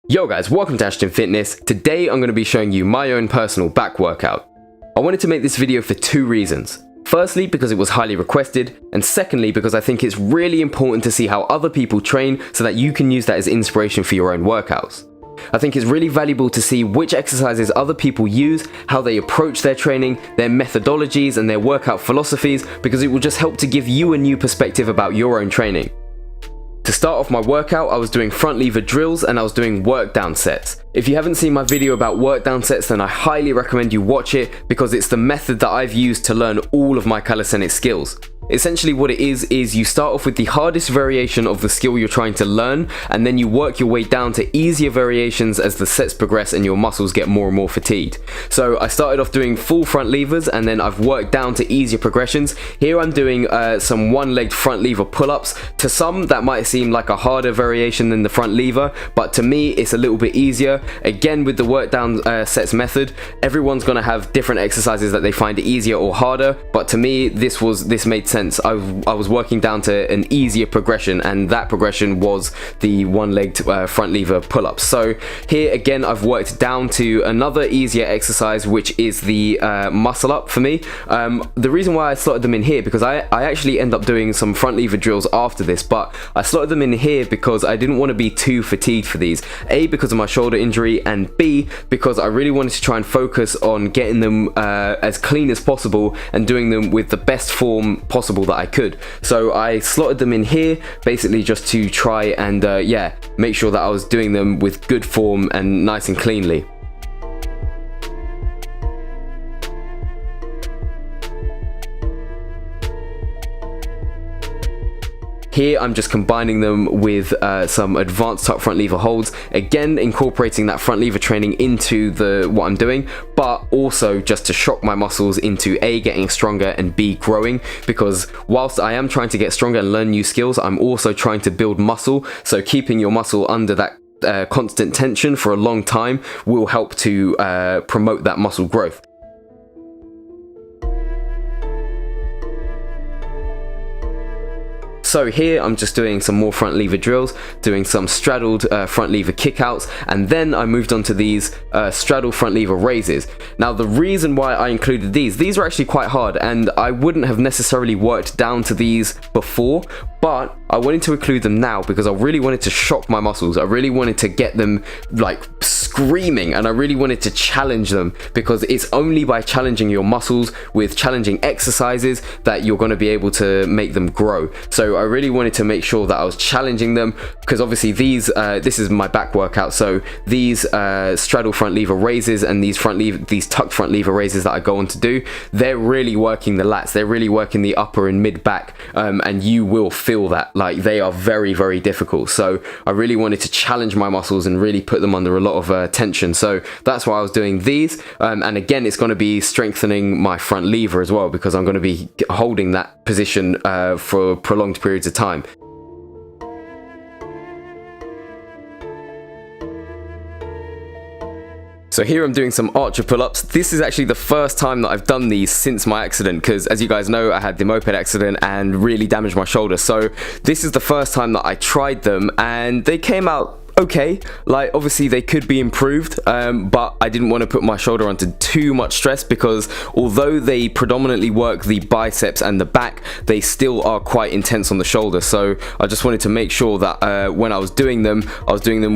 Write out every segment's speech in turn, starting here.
Yo guys, welcome to Ashton Fitness. Today I'm going to be showing you my own personal back workout. I wanted to make this video for two reasons. Firstly, because it was highly requested, and secondly, because I think it's really important to see how other people train so that you can use that as inspiration for your own workouts. I think it's really valuable to see which exercises other people use, how they approach their training, their methodologies and their workout philosophies, because it will just help to give you a new perspective about your own training. To start off my workout, I was doing front lever drills and I was doing work down sets. If you haven't seen my video about work down sets, then I highly recommend you watch it because it's the method that I've used to learn all of my calisthenics skills. Essentially what it is you start off with the hardest variation of the skill you're trying to learn, and then you work your way down to easier variations as the sets progress and your muscles get more and more fatigued. So I started off doing full front levers and then I've worked down to easier progressions. Here I'm doing some one-legged front lever pull-ups. To some that might seem like a harder variation than the front lever, but to me it's a little bit easier. Again, with the work down sets method, everyone's gonna have different exercises that they find easier or harder, but to me this made sense. I was working down to an easier progression, and that progression was the one-legged front lever pull-ups. So here again I've worked down to another easier exercise, which is the muscle up for me. The reason why I slotted them in here, because I actually end up doing some front lever drills after this, but I slotted them in here because I didn't want to be too fatigued for these. A, because of my shoulder injury, and B, because I really wanted to try and focus on getting them as clean as possible and doing them with the best form possible that I could. So I slotted them in here basically just to try and make sure that I was doing them with good form and nice and cleanly. Here I'm just combining them with some advanced tuck front lever holds, again incorporating that front lever training into what I'm doing, but also just to shock my muscles into A, getting stronger, and B, growing, because whilst I am trying to get stronger and learn new skills, I'm also trying to build muscle. So keeping your muscle under that constant tension for a long time will help to promote that muscle growth. So here I'm just doing some more front lever drills, doing some straddled front lever kickouts, and then I moved on to these straddle front lever raises. Now the reason why I included these are actually quite hard, and I wouldn't have necessarily worked down to these before, but I wanted to include them now because I really wanted to shock my muscles. I really wanted to get them like screaming, and I really wanted to challenge them, because it's only by challenging your muscles with challenging exercises that you're going to be able to make them grow. So I really wanted to make sure that I was challenging them, because obviously this is my back workout, so these straddle front lever raises and these tucked front lever raises that I go on to do, they're really working the lats, they're really working the upper and mid back, and you will feel that, like they are very, very difficult. So I really wanted to challenge my muscles and really put them under a lot of tension. So that's why I was doing these, and again it's going to be strengthening my front lever as well, because I'm going to be holding that position for prolonged periods of time. So here I'm doing some archer pull-ups. This is actually the first time that I've done these since my accident, because as you guys know, I had the moped accident and really damaged my shoulder. So this is the first time that I tried them, and they came out okay. Like obviously they could be improved, but I didn't want to put my shoulder under too much stress, because although they predominantly work the biceps and the back, they still are quite intense on the shoulder. So I just wanted to make sure that when I was doing them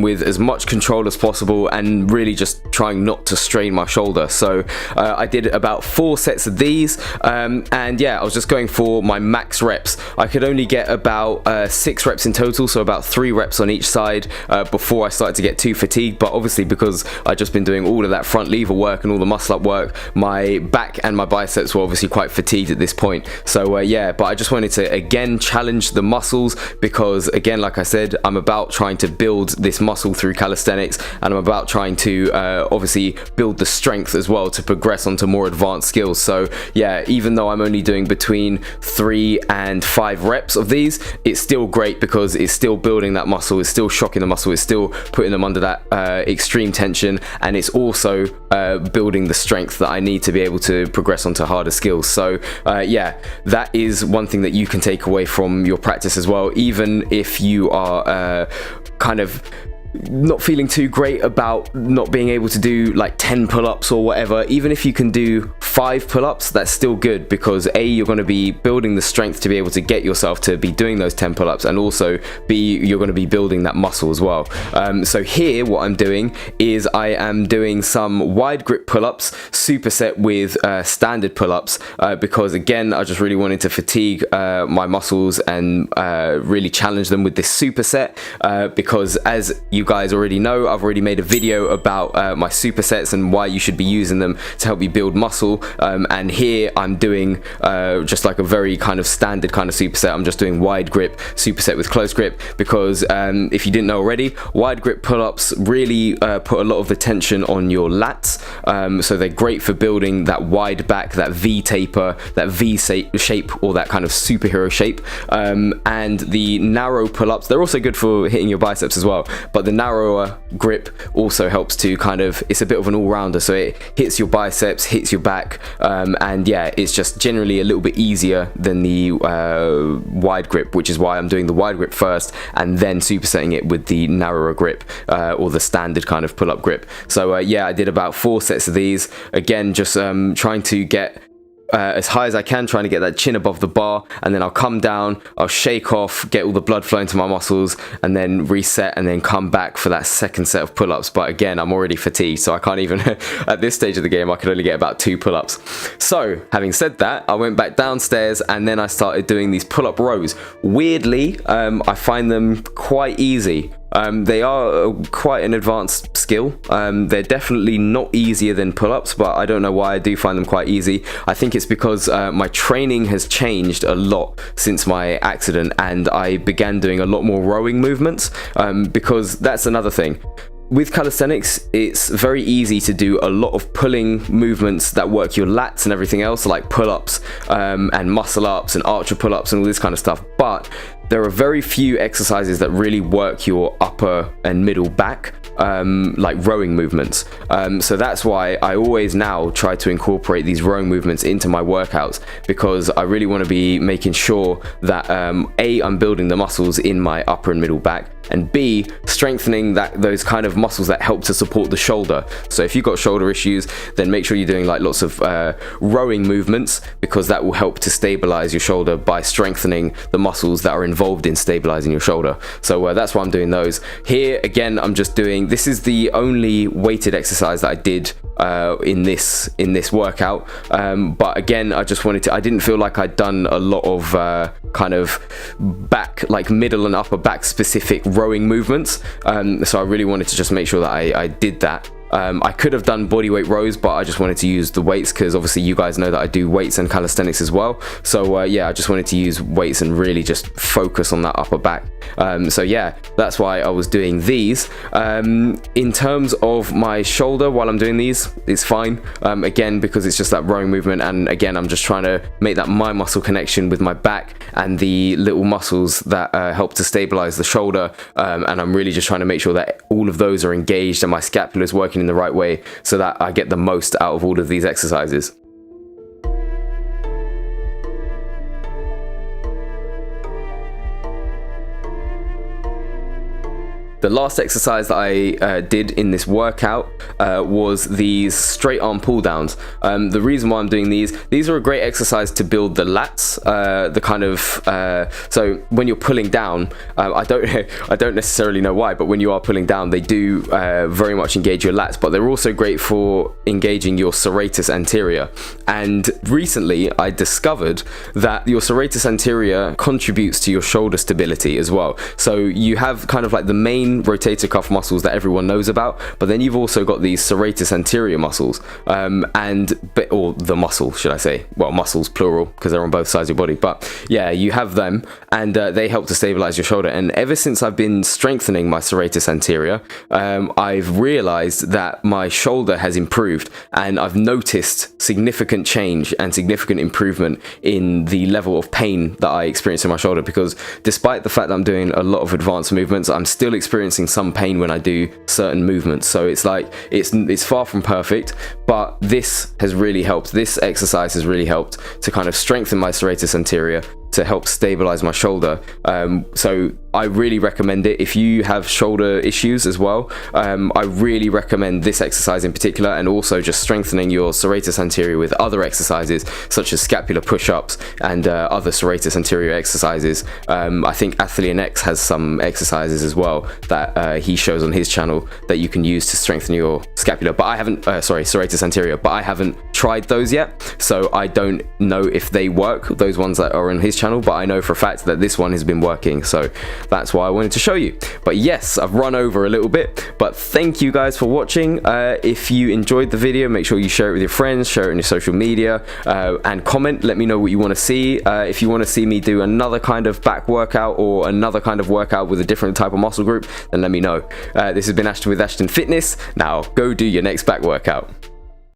with as much control as possible and really just trying not to strain my shoulder. So I did about 4 sets of these, and yeah, I was just going for my max reps. I could only get about 6 reps in total, so about 3 reps on each side before I started to get too fatigued. But obviously because I'd just been doing all of that front lever work and all the muscle up work, my back and my biceps were obviously quite fatigued at this point. So yeah, but I just wanted to again challenge the muscles, because again, like I said, I'm about trying to build this muscle through calisthenics, and I'm about trying to obviously build the strength as well to progress onto more advanced skills. So yeah, even though I'm only doing between 3 and 5 reps of these, it's still great because it's still building that muscle, it's still shocking the muscle, it's still putting them under that extreme tension, and it's also building the strength that I need to be able to progress onto harder skills. So yeah, that is one thing that you can take away from your practice as well, even if you are kind of not feeling too great about not being able to do like 10 pull-ups or whatever, even if you can do 5 pull-ups, that's still good, because A, you're going to be building the strength to be able to get yourself to be doing those 10 pull-ups, and also B, you're going to be building that muscle as well. So here what I'm doing is I am doing some wide grip pull-ups, superset with standard pull-ups, because again, I just really wanted to fatigue my muscles and really challenge them with this superset, because as you guys already know, I've already made a video about my supersets and why you should be using them to help you build muscle, and here I'm doing just like a very kind of standard kind of superset. I'm just doing wide grip superset with close grip, because if you didn't know already, wide grip pull-ups really put a lot of the tension on your lats, so they're great for building that wide back, that V taper, that V shape, or that kind of superhero shape, and the narrow pull-ups, they're also good for hitting your biceps as well, but the narrower grip also helps to kind of, it's a bit of an all-rounder, so it hits your biceps, hits your back, and yeah, it's just generally a little bit easier than the wide grip, which is why I'm doing the wide grip first and then supersetting it with the narrower grip, or the standard kind of pull-up grip. So yeah, I did about 4 sets of these, again just trying to get as high as I can, trying to get that chin above the bar, and then I'll come down, I'll shake off, get all the blood flowing to my muscles, and then reset, and then come back for that second set of pull-ups. But again, I'm already fatigued, so I can't even at this stage of the game I could only get about 2 pull-ups. So having said that, I went back downstairs and then I started doing these pull-up rows. Weirdly, I find them quite easy. They are quite an advanced skill. They're definitely not easier than pull-ups, but I don't know why I do find them quite easy. I think it's because my training has changed a lot since my accident, and I began doing a lot more rowing movements, because that's another thing. With calisthenics, it's very easy to do a lot of pulling movements that work your lats and everything else, like pull-ups and muscle-ups and archer pull-ups and all this kind of stuff, but there are very few exercises that really work your upper and middle back, like rowing movements. So that's why I always now try to incorporate these rowing movements into my workouts, because I really want to be making sure that A, I'm building the muscles in my upper and middle back, and B, strengthening those kind of muscles that help to support the shoulder. So if you've got shoulder issues, then make sure you're doing like lots of rowing movements, because that will help to stabilize your shoulder by strengthening the muscles that are involved in stabilizing your shoulder. So that's why I'm doing those. Here again, I'm just doing, this is the only weighted exercise that I did in this workout, but again, I just wanted to, I didn't feel like I'd done a lot of kind of back, like middle and upper back specific rowing movements, so I really wanted to just make sure that I did that. I could have done bodyweight rows, but I just wanted to use the weights, because obviously you guys know that I do weights and calisthenics as well. So yeah, I just wanted to use weights and really just focus on that upper back. So yeah, that's why I was doing these. In terms of my shoulder, while I'm doing these, it's fine. Again, because it's just that rowing movement, and again, I'm just trying to make that my muscle connection with my back and the little muscles that help to stabilize the shoulder. And I'm really just trying to make sure that all of those are engaged and my scapula is working in the right way, so that I get the most out of all of these exercises. The last exercise that I did in this workout was these straight arm pull downs. The reason why I'm doing these are a great exercise to build the lats, the kind of, so when you're pulling down, I don't necessarily know why, but when you are pulling down, they do very much engage your lats, but they're also great for engaging your serratus anterior. And recently I discovered that your serratus anterior contributes to your shoulder stability as well. So you have kind of like the main rotator cuff muscles that everyone knows about, but then you've also got these serratus anterior muscles, or the muscle, should I say, well, muscles plural, because they're on both sides of your body, but yeah, you have them, and they help to stabilize your shoulder. And ever since I've been strengthening my serratus anterior, I've realized that my shoulder has improved, and I've noticed significant change and significant improvement in the level of pain that I experience in my shoulder, because despite the fact that I'm doing a lot of advanced movements, I'm still experiencing some pain when I do certain movements. So it's like, it's far from perfect, but this has really helped. This exercise has really helped to kind of strengthen my serratus anterior, to help stabilize my shoulder. So I really recommend it. If you have shoulder issues as well, I really recommend this exercise in particular, and also just strengthening your serratus anterior with other exercises such as scapular push-ups and other serratus anterior exercises. I think Athlean X has some exercises as well that he shows on his channel that you can use to strengthen your scapula, but I haven't, serratus anterior, but I haven't tried those yet, so I don't know if they work, those ones that are on his channel, but I know for a fact that this one has been working, so that's why I wanted to show you. But yes, I've run over a little bit, but thank you guys for watching. If you enjoyed the video, make sure you share it with your friends, share it on your social media, and comment. Let me know what you want to see. If you want to see me do another kind of back workout or another kind of workout with a different type of muscle group, then let me know. This has been Ashton with Ashton Fitness. Now go do your next back workout.